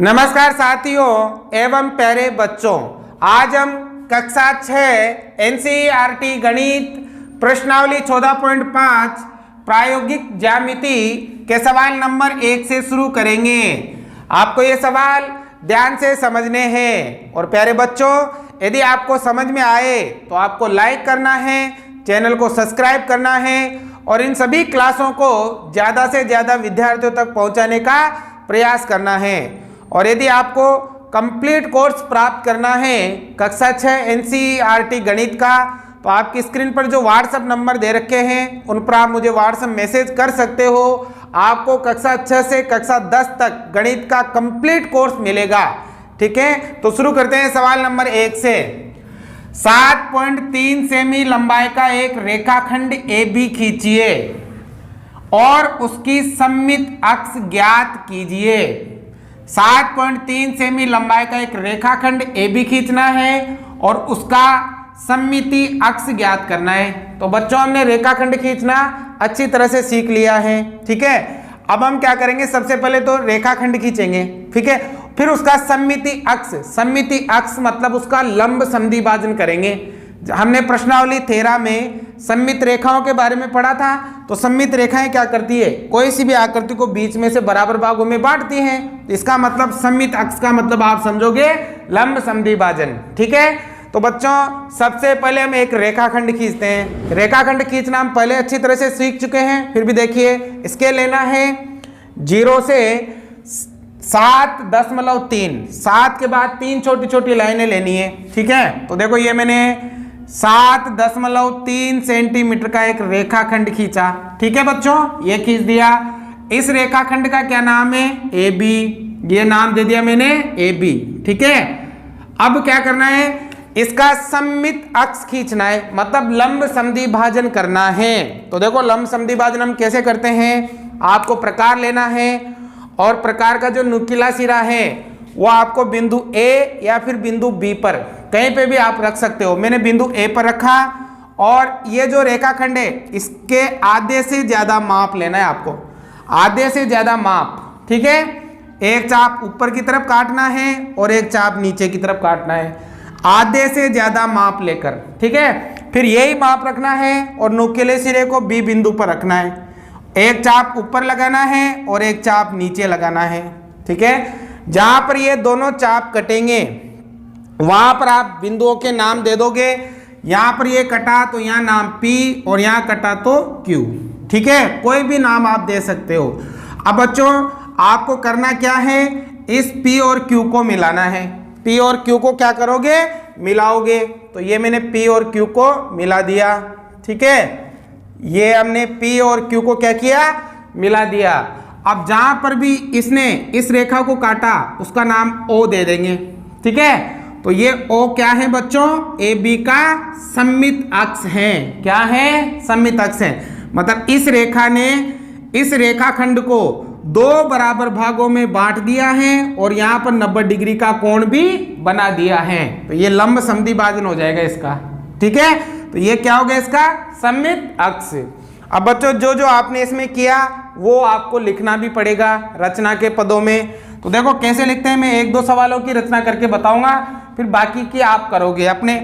नमस्कार साथियों एवं प्यारे बच्चों, आज हम कक्षा 6 एनसीईआरटी गणित प्रश्नावली 14.5 प्रायोगिक ज्यामिति के सवाल नंबर 1 से शुरू करेंगे। आपको ये सवाल ध्यान से समझने हैं और प्यारे बच्चों, यदि आपको समझ में आए तो आपको लाइक करना है, चैनल को सब्सक्राइब करना है और इन सभी क्लासों को ज़्यादा से ज़्यादा विद्यार्थियों तक पहुंचाने का प्रयास करना है। और यदि आपको कंप्लीट कोर्स प्राप्त करना है कक्षा 6 एनसीईआरटी गणित का, तो आपकी स्क्रीन पर जो व्हाट्सएप नंबर दे रखे हैं उन पर आप मुझे व्हाट्सएप मैसेज कर सकते हो। आपको कक्षा 6 से कक्षा 10 तक गणित का कंप्लीट कोर्स मिलेगा। ठीक है, तो शुरू करते हैं सवाल नंबर 1 से। 7.3 सेमी लंबाई का एक रेखाखंड AB खींचिए और उसकी सममित अक्ष ज्ञात कीजिए। 7.3 सेमी लंबाई का एक रेखाखंड AB खींचना है और उसका सममिति अक्ष ज्ञात करना है। तो बच्चों, हमने रेखाखंड खींचना अच्छी तरह से सीख लिया है। ठीक है, अब हम क्या करेंगे, सबसे पहले तो रेखाखंड खींचेंगे। ठीक है, फिर उसका सममिति अक्ष मतलब उसका लंब समद्विभाजन करेंगे। हमने प्रश्नावली 13 में सममित रेखाओं के बारे में पढ़ा था। तो सममित रेखाएं क्या करती है, कोई सी भी आकृति को बीच में से बराबर भागों में बांटती हैं। इसका मतलब सममित अक्ष का मतलब आप समझोगे लंब समद्विभाजन। ठीक है, तो बच्चों सबसे पहले हम एक रेखाखंड खींचते हैं। रेखाखंड खींचना हम पहले अच्छी तरह से सीख चुके हैं, फिर भी देखिए स्केल लेना है 0 से 7.3। 7 के बाद 3 छोटी छोटी लाइनें लेनी है। ठीक है, तो देखो ये मैंने 7.3 सेंटीमीटर का एक रेखाखंड खींचा। ठीक है बच्चों, ये खींच दिया। इस रेखाखंड का क्या नाम है, AB। ये नाम दे दिया मैंने AB। ठीक है, अब क्या करना है, इसका सममित अक्ष खींचना है, मतलब लंब समद्विभाजन करना है। तो देखो लंब समद्विभाजन हम कैसे करते हैं, आपको प्रकार लेना है और प्रकार का जो नुकीला सिरा है वो आपको बिंदु A या फिर बिंदु B पर कहीं पे भी आप रख सकते हो। मैंने बिंदु A पर रखा और ये जो रेखाखंड है इसके आधे से ज्यादा माप लेना है आपको, आधे से ज्यादा माप। ठीक है, एक चाप ऊपर की तरफ काटना है और एक चाप नीचे की तरफ काटना है, आधे से ज्यादा माप लेकर। ठीक है, फिर यही माप रखना है और नुकीले सिरे को B बिंदु पर रखना है। एक चाप ऊपर लगाना है और एक चाप नीचे लगाना है। ठीक है, जहां पर ये दोनों चाप कटेंगे वहां पर आप बिंदुओं के नाम दे दोगे। यहां पर ये कटा तो यहाँ नाम P और यहाँ कटा तो Q। ठीक है, कोई भी नाम आप दे सकते हो। अब बच्चों आपको करना क्या है, इस P और Q को मिलाना है। P और Q को क्या करोगे, मिलाओगे। तो ये मैंने P और Q को मिला दिया। ठीक है, ये हमने P और Q को क्या किया, मिला दिया। अब जहां पर भी इसने इस रेखा को काटा उसका नाम O दे देंगे। ठीक है, तो ये O क्या है बच्चों, AB का सममित अक्ष है। क्या है, सममित अक्ष है। मतलब इस रेखा ने इस रेखाखंड को 2 बराबर भागों में बांट दिया है और यहाँ पर 90 डिग्री का कोण भी बना दिया है। तो ये लंब समद्विभाजन हो जाएगा इसका। ठीक है, तो ये क्या हो गया, इसका सममित अक्ष। अब बच्चों जो जो आपने इसमें किया वो आपको लिखना भी पड़ेगा रचना के पदों में। तो देखो कैसे लिखते हैं, मैं 1-2 सवालों की रचना करके बताऊंगा, फिर बाकी की आप करोगे अपने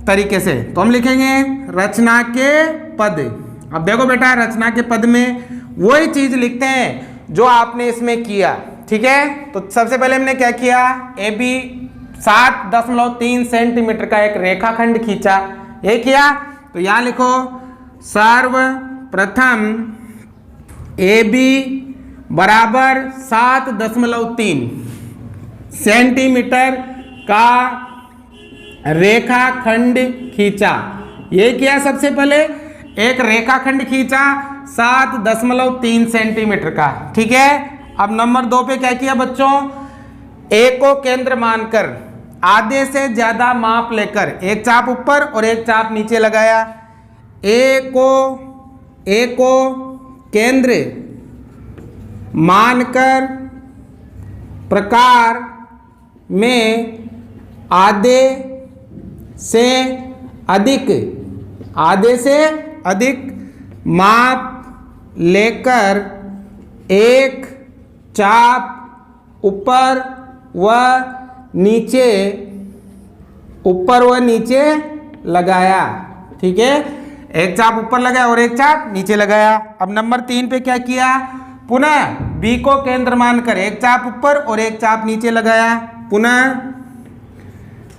तरीके से। तो हम लिखेंगे रचना के पद। अब देखो बेटा, रचना के पद में वही चीज लिखते हैं जो आपने इसमें किया। ठीक है, तो सबसे पहले हमने क्या किया, AB 7.3 सेंटीमीटर का एक रेखाखंड खींचा, ये किया। तो यहां लिखो सर्वप्रथम AB बराबर 7.3 सेंटीमीटर का रेखाखंड खींचा। ये किया, सबसे पहले एक रेखाखंड खींचा 7.3 सेंटीमीटर का। ठीक है, अब नंबर 2 पे क्या किया बच्चों, A को केंद्र मानकर आधे से ज्यादा माप लेकर एक चाप ऊपर और एक चाप नीचे लगाया। A को केंद्र मानकर प्रकार में आधे से अधिक माप लेकर एक चाप ऊपर व नीचे, ऊपर व नीचे लगाया। ठीक है, एक चाप ऊपर लगाया और एक चाप नीचे लगाया। अब नंबर 3 पे क्या किया, पुनः बी को केंद्र मानकर एक चाप ऊपर और एक चाप नीचे लगाया। पुनः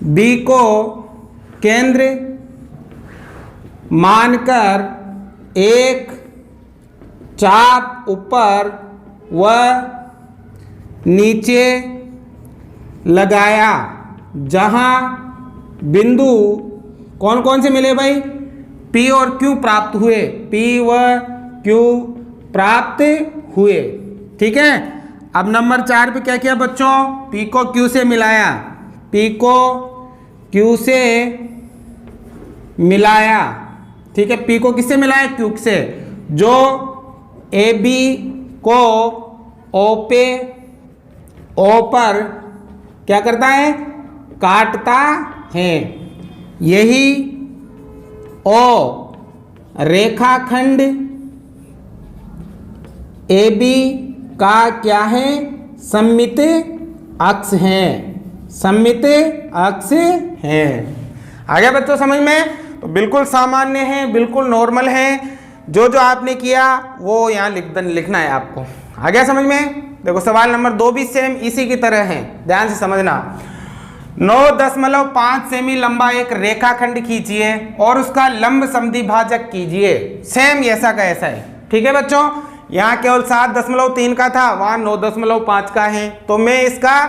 बी को केंद्र मानकर एक चाप ऊपर व नीचे लगाया, जहां बिंदु कौन कौन से मिले भाई, P और Q प्राप्त हुए, P व Q प्राप्त हुए। ठीक है, अब नंबर 4 पे क्या किया बच्चों, P को Q से मिलाया, P को Q से मिलाया। ठीक है, P को किससे मिलाया, Q से, जो AB को O पर क्या करता है, काटता है। यही O रेखाखंड AB का क्या है, सममित अक्ष है, सममित अक्ष है। आ गया बच्चों समझ में? तो बिल्कुल सामान्य है, बिल्कुल नॉर्मल है। जो जो आपने किया वो यहाँ लिखना है आपको। आ गया समझ में? देखो सवाल नंबर 2 भी सेम इसी की तरह है, ध्यान से समझना। 9.5 सेमी लंबा एक रेखाखंड खींचिए और उसका लंब समद्विभाजक कीजिए। सेम ऐसा का ऐसा है। ठीक है बच्चों, यहाँ केवल 7.3 का था, वहाँ 9.5 का है। तो मैं इसका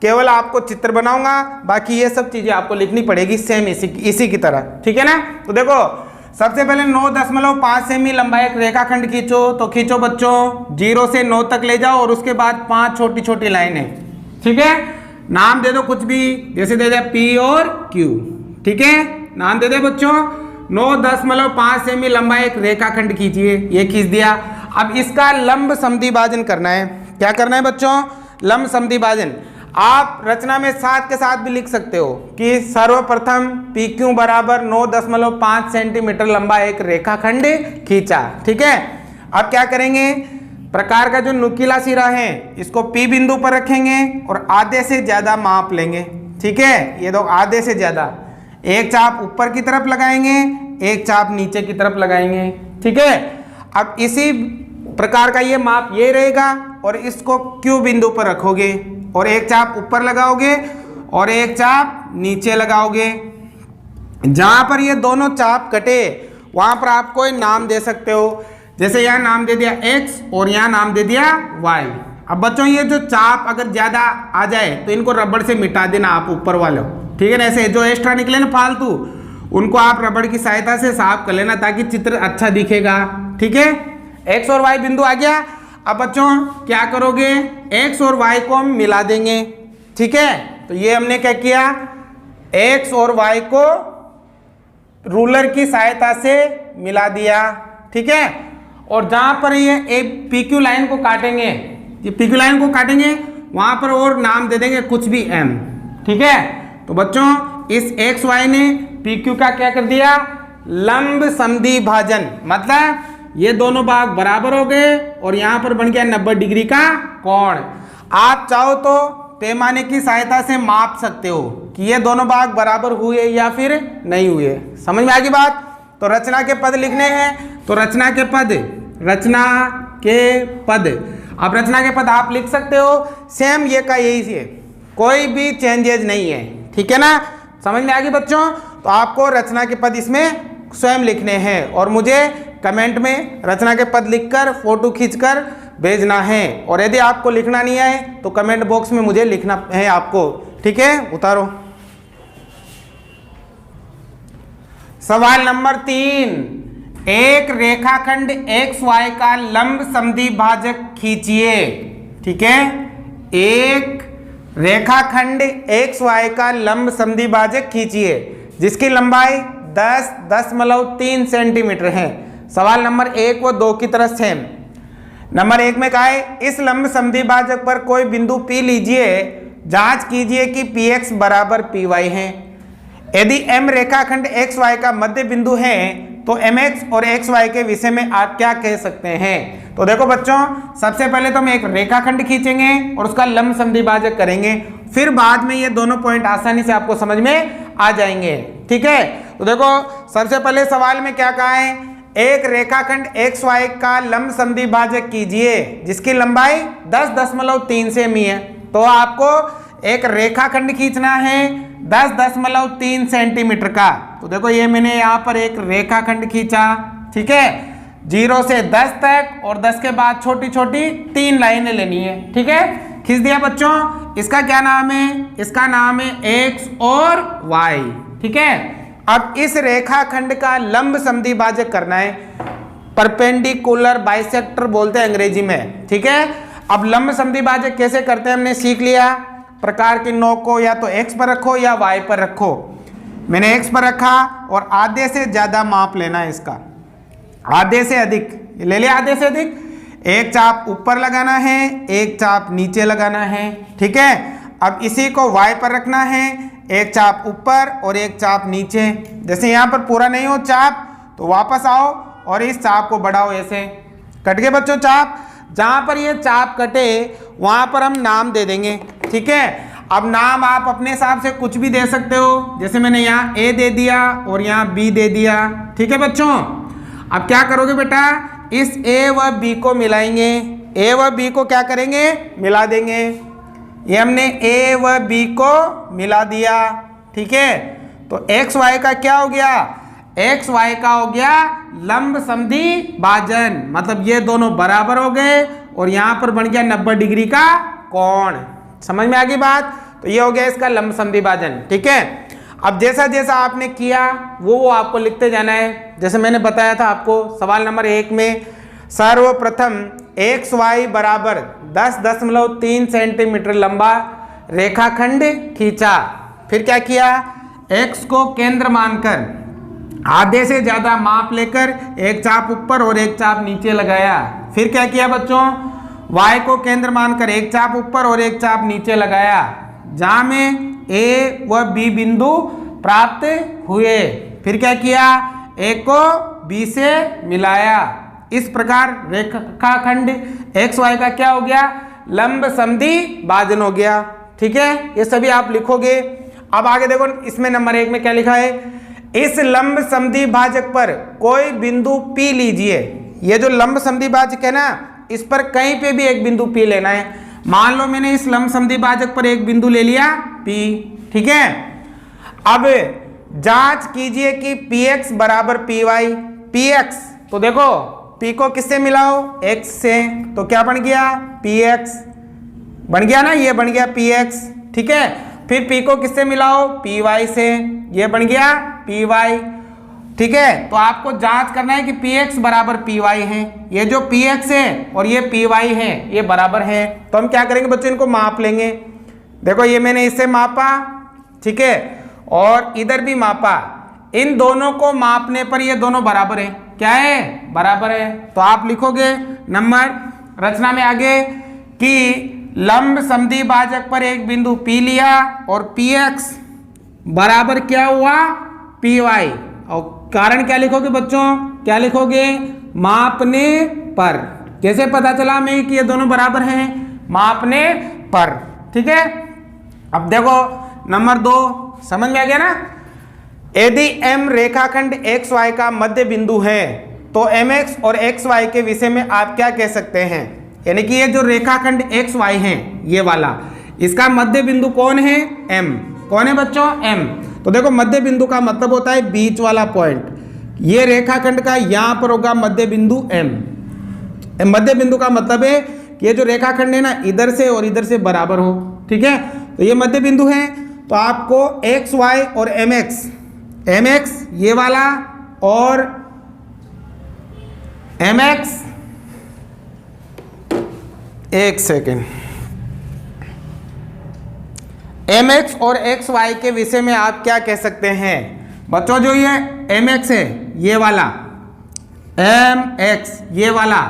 केवल आपको चित्र बनाऊंगा, बाकी ये सब चीजें आपको लिखनी पड़ेगी सेम इसी की तरह। ठीक है ना? तो देखो सबसे पहले 9.5 सेमी लंबा एक रेखाखंड खींचो। तो खींचो बच्चों, 0 से 9 तक ले जाओ और उसके बाद 5 छोटी छोटी लाइनें। ठीक है, नाम दे दो कुछ भी, जैसे दे दे P और Q। ठीक है, नाम दे दे बच्चों। 9.5 सेमी लंबा एक रेखाखंड खींचिए, ये खींच दिया। अब इसका लंब समद्विभाजन करना है। क्या करना है बच्चों, लंब समद्विभाजन। आप रचना में साथ के साथ भी लिख सकते हो कि सर्वप्रथम PQ बराबर 9.5 सेंटीमीटर लंबा एक रेखाखंड खींचा। ठीक है, अब क्या करेंगे, प्रकार का जो नुकीला सिरा है इसको P बिंदु पर रखेंगे और आधे से ज्यादा माप लेंगे। ठीक है, ये दो आधे से ज्यादा, एक चाप ऊपर की तरफ लगाएंगे, एक चाप नीचे की तरफ लगाएंगे। ठीक है, अब इसी प्रकार का ये माप ये रहेगा और इसको Q बिंदु पर रखोगे और एक चाप ऊपर लगाओगे और एक चाप नीचे लगाओगे। जहां पर ये दोनों चाप कटे वहां पर आप कोई नाम दे सकते हो, जैसे यहाँ नाम दे दिया X और यहाँ नाम दे दिया Y। अब बच्चों ये जो चाप अगर ज्यादा आ जाए तो इनको रबड़ से मिटा देना आप ऊपर वालों। ठीक है ना, ऐसे जो एक्स्ट्रा निकले ना फालतू, उनको आप रबड़ की सहायता से साफ कर लेना ताकि चित्र अच्छा दिखेगा। ठीक है, X और Y बिंदु आ गया। अब बच्चों क्या करोगे, X और Y को हम मिला देंगे। ठीक है, तो ये हमने क्या किया, X और Y को रूलर की सहायता से मिला दिया। ठीक है, और जहां पर ये PQ लाइन को काटेंगे, ये PQ लाइन को काटेंगे वहां पर और नाम दे देंगे कुछ भी M। ठीक है, तो बच्चों इस XY ने PQ का क्या कर दिया, लंब समद्विभाजन, मतलब ये दोनों भाग बराबर हो गए और यहां पर बन गया 90 डिग्री का कोण। आप चाहो तो पैमाने की सहायता से माप सकते हो कि ये दोनों भाग बराबर हुए या फिर नहीं हुए। समझ में आ गई बात? तो रचना के पद लिखने हैं, तो रचना के पद, रचना के पद, अब रचना के पद आप लिख सकते हो सेम ये का यही है, कोई भी चेंजेज नहीं है। ठीक है ना, समझ में आ गई बच्चों? तो आपको रचना के पद इसमें स्वयं लिखने हैं और मुझे कमेंट में रचना के पद लिखकर फोटो खींचकर भेजना है। और यदि आपको लिखना नहीं आए तो कमेंट बॉक्स में मुझे लिखना है आपको। ठीक है, उतारो। सवाल नंबर 3, एक रेखाखंड XY का लंब समद्विभाजक खींचिए। ठीक है, एक रेखाखंड XY का लंब समद्विभाजक खींचिए जिसकी लंबाई 10.3 सेंटीमीटर है। सवाल नंबर 1 व 2 की तरह सेम। नंबर 1 में कहा है इस लंब समद्विभाजक पर कोई बिंदु P लीजिए, जांच कीजिए कि PX बराबर PY है। यदि M रेखाखंड XY का मध्य बिंदु है तो mx और xy के विषय में आप क्या कह सकते हैं? तो देखो बच्चों, सबसे पहले तो हम एक रेखाखंड खींचेंगे और उसका लंब समद्विभाजक करेंगे, फिर बाद में ये दोनों पॉइंट आसानी से आपको समझ में आ जाएंगे। ठीक है, तो देखो सबसे पहले सवाल में क्या कहा है, एक रेखाखंड xy का लंब समद्विभाजक कीजिए जिसकी लंबाई 10.3 सेमी है। तो आपको एक रेखाखंड खींचना है 10.3 सेंटीमीटर का। तो देखो ये मैंने यहाँ पर एक रेखाखंड खींचा, ठीक है, 0 से 10 तक और 10 के बाद छोटी छोटी 3 लाइनें लेनी है। ठीक है, खींच दिया बच्चों। इसका क्या नाम है? इसका नाम है x और y। ठीक है, अब इस रेखाखंड का लंब समद्विभाजक करना है, परपेंडिकुलर बाइसेक्टर बोलते हैं अंग्रेजी में। ठीक है, अब लंब समद्विभाजक कैसे करते हैं हमने सीख लिया। प्रकार की नोक को या तो x पर रखो या y पर रखो। मैंने x पर रखा और आधे से ज्यादा माप लेना है इसका, आधे से अधिक ले लिया, आधे से अधिक। एक चाप ऊपर लगाना है, एक चाप नीचे लगाना है। ठीक है, अब इसी को y पर रखना है, एक चाप ऊपर और एक चाप नीचे। जैसे यहाँ पर पूरा नहीं हो चाप तो वापस आओ और इस चाप को बढ़ाओ, ऐसे कट गए बच्चों चाप। जहाँ पर ये चाप कटे वहाँ पर हम नाम दे देंगे। ठीक है, अब नाम आप अपने हिसाब से कुछ भी दे सकते हो, जैसे मैंने यहाँ A दे दिया और यहाँ B दे दिया। ठीक है बच्चों, अब क्या करोगे बेटा, इस A व B को मिलाएंगे। A व B को क्या करेंगे, मिला देंगे। ये हमने A व B को मिला दिया। ठीक है, तो x y का क्या हो गया, x y का हो गया लंब समद्विभाजन, मतलब ये दोनों बराबर हो गए और यहाँ पर बन गया 90 डिग्री का कोण। समझ में आ गई बात? तो ये हो गया इसका लंब समद्विभाजन। ठीक है, अब जैसा जैसा आपने किया वो आपको लिखते जाना है। जैसे मैंने बताया था आपको सवाल नंबर 1 में, सर्वप्रथम एक्स वाई बराबर 10.3 सेंटीमीटर लंबा रेखाखंड खींचा। फिर क्या किया, x को केंद्र मानकर आधे से ज्यादा माप लेकर एक चाप ऊपर और एक चाप नीचे लगाया। फिर क्या किया बच्चों, y को केंद्र मानकर एक चाप ऊपर और एक चाप नीचे लगाया, जहां में A व B बिंदु प्राप्त हुए। फिर क्या किया, A को B से मिलाया। इस प्रकार रेखाखंड एक्स वाई का क्या हो गया, लंब समद्विभाजन हो गया। ठीक है, ये सभी आप लिखोगे। अब आगे देखो, इसमें नंबर 1 में क्या लिखा है, इस लंब समद्विभाजक पर कोई बिंदु P लीजिए। ये जो लंब समद्विभाजक है ना, इस पर कहीं पे भी एक बिंदु P लेना है। मान लो मैंने इस लंब समद्विभाजक पर एक बिंदु ले लिया P। ठीक है, अब जांच कीजिए कि Px बराबर Py। Px तो देखो P को किससे मिलाओ, x से, तो क्या बन गया, Px बन गया ना, ये बन गया Px। ठीक है, फिर P को किससे मिलाओ, Py से, ये बन गया Py। ठीक है, तो आपको जांच करना है कि Px बराबर Py है। ये जो Px है और ये Py है, ये बराबर है। तो हम क्या करेंगे बच्चों, इनको माप लेंगे। देखो ये मैंने इससे मापा, ठीक है, और इधर भी मापा। इन दोनों को मापने पर ये दोनों बराबर है। क्या है, बराबर है। तो आप लिखोगे नंबर रचना में आगे कि लंब समद्विभाजक पर एक बिंदु P लिया और Px बराबर क्या हुआ, Py। और कारण क्या लिखोगे बच्चों, क्या लिखोगे, मापने पर। कैसे पता चला हमें कि ये दोनों बराबर हैं, मापने पर। ठीक है, अब देखो नंबर 2 समझ में आ गया ना। यदि M रेखाखंड एक्स वाई का मध्य बिंदु है तो mx और xy के विषय में आप क्या कह सकते हैं। यानी कि ये जो रेखाखंड एक्स वाई है ये वाला, इसका मध्य बिंदु कौन है, M। कौन है बच्चों, M। तो देखो मध्य बिंदु का मतलब होता है बीच वाला पॉइंट। ये रेखाखंड का यहाँ पर होगा मध्य बिंदु M। मध्य बिंदु का मतलब है कि ये जो रेखाखंड है ना, इधर से और इधर से बराबर हो। ठीक है, तो ये मध्य बिंदु है। तो आपको एक्स वाई और mx ये वाला और mx, एक सेकेंड, mx और xy के विषय में आप क्या कह सकते हैं बच्चों। जो ये mx है ये वाला, mx ये वाला,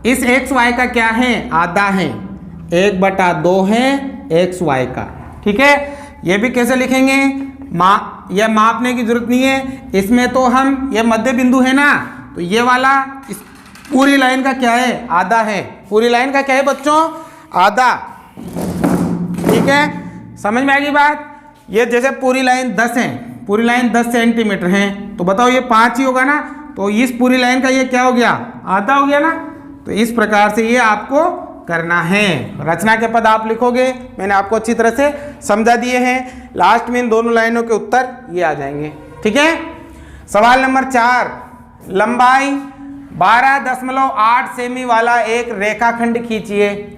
इस xy का क्या है, आधा है, 1/2 है xy का। ठीक है, ये भी कैसे लिखेंगे, यह मापने की जरूरत नहीं है। इसमें तो हम, यह मध्य बिंदु है ना, तो ये वाला इस पूरी लाइन का क्या है, आधा है। पूरी लाइन का क्या है बच्चों, आधा। ठीक है, समझ में आएगी बात। ये जैसे पूरी लाइन 10 है, पूरी लाइन 10 सेंटीमीटर है, तो बताओ ये 5 ही होगा ना, तो इस पूरी लाइन का ये क्या हो गया, आधा हो गया ना। तो इस प्रकार से ये आपको करना है। रचना के पद आप लिखोगे, मैंने आपको अच्छी तरह से समझा दिए हैं। लास्ट में इन दोनों लाइनों के उत्तर ये आ जाएंगे। ठीक है, सवाल नंबर 4, लंबाई 12.8 सेमी वाला एक रेखाखंड खींचिए।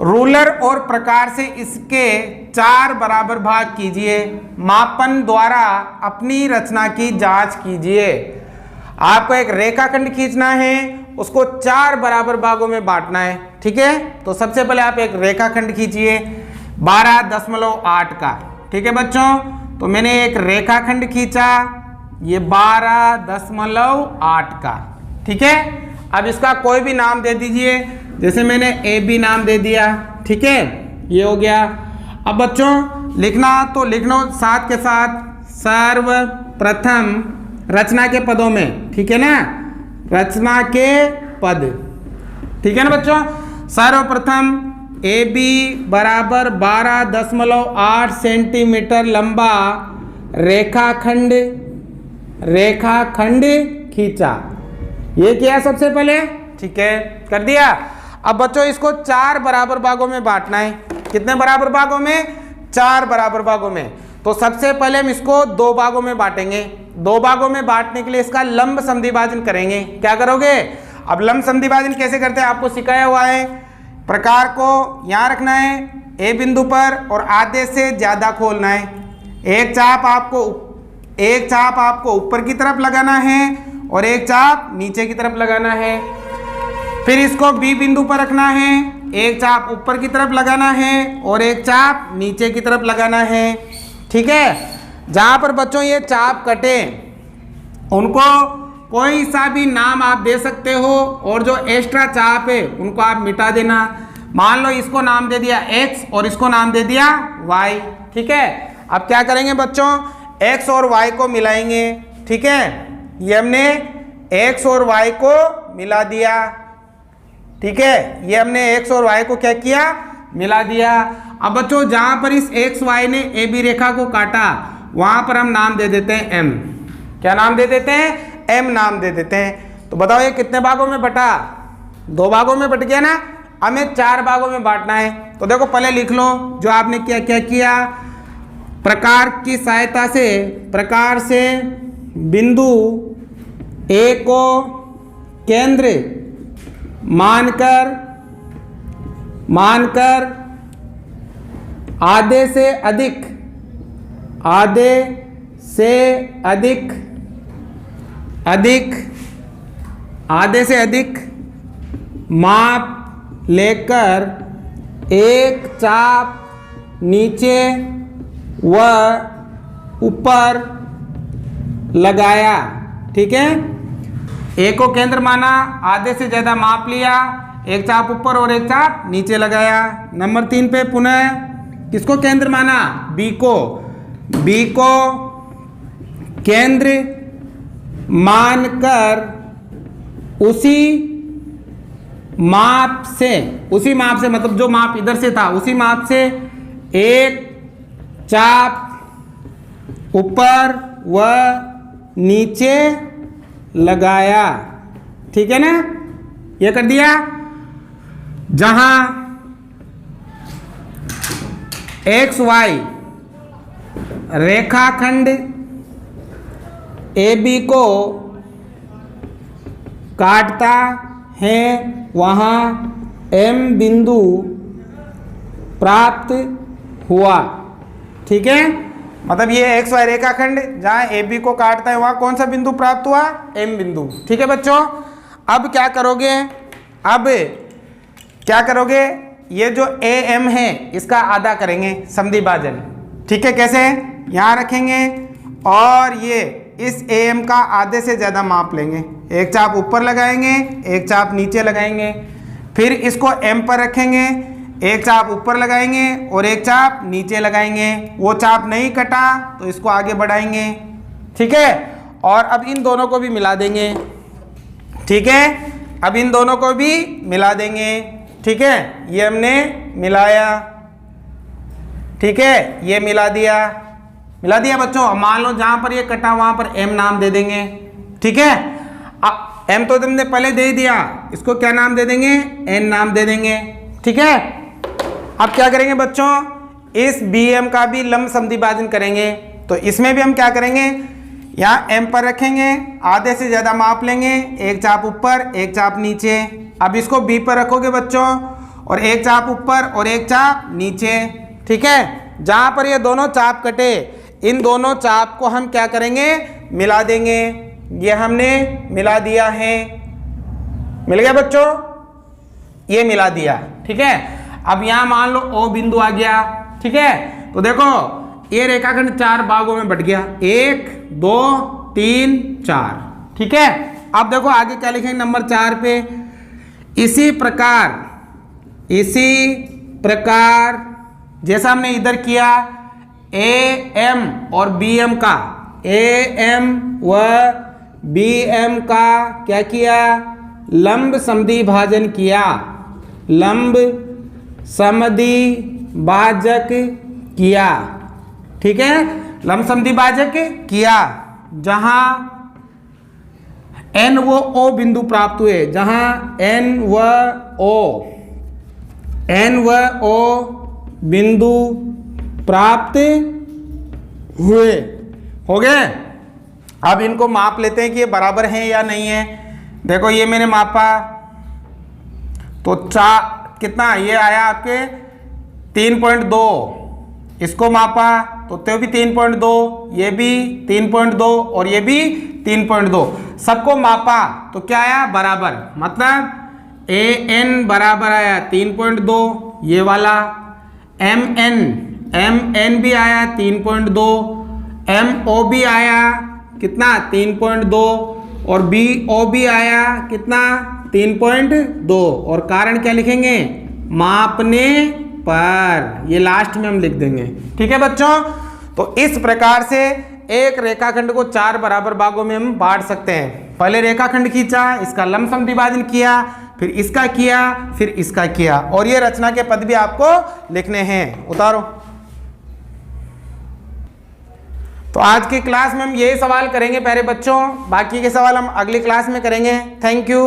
रूलर और प्रकार से इसके 4 बराबर भाग कीजिए। मापन द्वारा अपनी रचना की जांच कीजिए। आपको एक रेखाखंड खींचना है, उसको 4 बराबर भागों में बांटना है। ठीक है, तो सबसे पहले आप एक रेखाखंड खींचिए 12.8 का। ठीक है बच्चों, तो मैंने एक रेखाखंड खींचा, ये 12.8 का। ठीक है, अब इसका कोई भी नाम दे दीजिए, जैसे मैंने ए बी नाम दे दिया। ठीक है, ये हो गया। अब बच्चों लिखना तो लिखना साथ के साथ सर्वप्रथम रचना के पदों में। ठीक है ना, रचना के पद। ठीक है ना बच्चों, सर्वप्रथम ए बी बराबर 12.8 सेंटीमीटर लंबा रेखाखंड खींचा। ये किया सबसे पहले। ठीक है, कर दिया। अब बच्चों इसको 4 बराबर भागों में बांटना है। कितने बराबर भागों में, 4 बराबर भागों में। तो सबसे पहले हम इसको 2 भागों में बांटेंगे। 2 भागों में बांटने के लिए इसका लंब संधिभाजन करेंगे। क्या करोगे, अब लंब संधिभाजन कैसे करते हैं आपको सिखाया हुआ है। प्रकार को यहाँ रखना है ए बिंदु पर और आधे से ज्यादा खोलना है। एक चाप आपको ऊपर की तरफ लगाना है और एक चाप नीचे की तरफ लगाना है। फिर इसको बी बिंदु पर रखना है, एक चाप ऊपर की तरफ लगाना है और एक चाप नीचे की तरफ लगाना है। ठीक है, जहां पर बच्चों ये चाप कटे उनको कोई सा भी नाम आप दे सकते हो और जो एक्स्ट्रा चाप है उनको आप मिटा देना। मान लो इसको नाम दे दिया x और इसको नाम दे दिया y। ठीक है, अब क्या करेंगे बच्चों, x और y को मिलाएंगे। ठीक है, ये हमने x और y को मिला दिया। ठीक है, ये हमने x और y को क्या किया, मिला दिया। अब बच्चों जहां पर इस x y ने ए बी रेखा को काटा वहां पर हम नाम दे देते हैं m। क्या नाम दे देते हैं, m नाम दे देते हैं। तो बताओ ये कितने भागों में बटा, 2 भागों में बट गया ना। हमें 4 भागों में बांटना है। तो देखो पहले लिख लो जो आपने क्या क्या किया। प्रकार की सहायता से, प्रकार से बिंदु A को केंद्र मानकर आधे से अधिक माप लेकर एक चाप नीचे व ऊपर लगाया। ठीक है, ए को केंद्र माना, आधे से ज्यादा माप लिया, एक चाप ऊपर और एक चाप नीचे लगाया। नंबर 3 पे पुनः किसको केंद्र माना, बी को केंद्र मानकर उसी माप से मतलब जो माप इधर से था उसी माप से एक चाप ऊपर व नीचे लगाया। ठीक है ना, ये कर दिया। जहां एक्स वाई रेखाखंड ए बी को काटता है वहां एम बिंदु प्राप्त हुआ। ठीक है, मतलब ये एक्स वाई रेखाखंड जहां ए बी को काटता है वहां कौन सा बिंदु प्राप्त हुआ, एम बिंदु। ठीक है बच्चों, अब क्या करोगे, ये जो ए एम है इसका आधा करेंगे संधिभाजन। ठीक है, कैसे, यहाँ रखेंगे और ये इस ए एम का आधे से ज़्यादा माप लेंगे। एक चाप ऊपर लगाएंगे, एक चाप नीचे लगाएंगे, फिर इसको एम पर रखेंगे, एक चाप ऊपर लगाएंगे और एक चाप नीचे लगाएंगे। वो चाप नहीं कटा तो इसको आगे बढ़ाएंगे, ठीक है। और अब इन दोनों को भी मिला देंगे, ठीक है। अब इन दोनों को भी मिला देंगे, ठीक है। ये हमने मिलाया, ठीक है, ये मिला दिया बच्चों। मान लो जहां पर ये कटा वहां पर m नाम दे देंगे, ठीक है। अब m तो तुमने पहले दे दिया, इसको क्या नाम दे देंगे, n नाम दे देंगे, ठीक है। अब क्या करेंगे बच्चों, इस bm का भी लंब समद्वि भाजन करेंगे। तो इसमें भी हम क्या करेंगे, यहाँ m पर रखेंगे, आधे से ज्यादा माप लेंगे, एक चाप ऊपर एक चाप नीचे। अब इसको b पर रखोगे बच्चों, और एक चाप ऊपर और एक चाप नीचे, ठीक है। जहां पर ये दोनों चाप कटे, इन दोनों चाप को हम क्या करेंगे, मिला देंगे। ये हमने मिला दिया है, मिल गया बच्चों, ये मिला दिया, ठीक है। अब यहां मान लो O बिंदु आ गया, ठीक है। तो देखो ये रेखाखंड 4 भागों में बट गया, 1 2 3 4, ठीक है। अब देखो आगे क्या लिखेंगे नंबर 4 पे, इसी प्रकार जैसा हमने इधर किया, AM और BM का, AM व BM का क्या किया, लंब समद्वि भाजन किया, लंब समद्वि भाजक किया, ठीक है। लंब समद्वि भाजक किया, जहां N व O बिंदु प्राप्त हुए, जहां N व O बिंदु प्राप्त हुए, हो गए। अब इनको माप लेते हैं कि ये बराबर हैं या नहीं है। देखो ये मैंने मापा तो कितना ये आया आपके 3.2, इसको मापा तो भी 3.2, ये भी 3.2 और ये भी 3.2, सबको मापा तो क्या आया, बराबर। मतलब AN बराबर आया 3.2, ये वाला MN भी आया 3.2, MO भी आया कितना 3.2 और BO भी आया कितना 3.2। और कारण क्या लिखेंगे, मापने पर, ये लास्ट में हम लिख देंगे, ठीक है बच्चों। तो इस प्रकार से एक रेखाखंड को 4 बराबर भागों में हम बांट सकते हैं। पहले रेखाखंड खींचा, इसका लंब समद्वि भाजन किया, फिर इसका किया, फिर इसका किया, और ये रचना के पद भी आपको लिखने हैं। उतारो। तो आज की क्लास में हम यही सवाल करेंगे पहले बच्चों, बाकी के सवाल हम अगली क्लास में करेंगे। Thank you.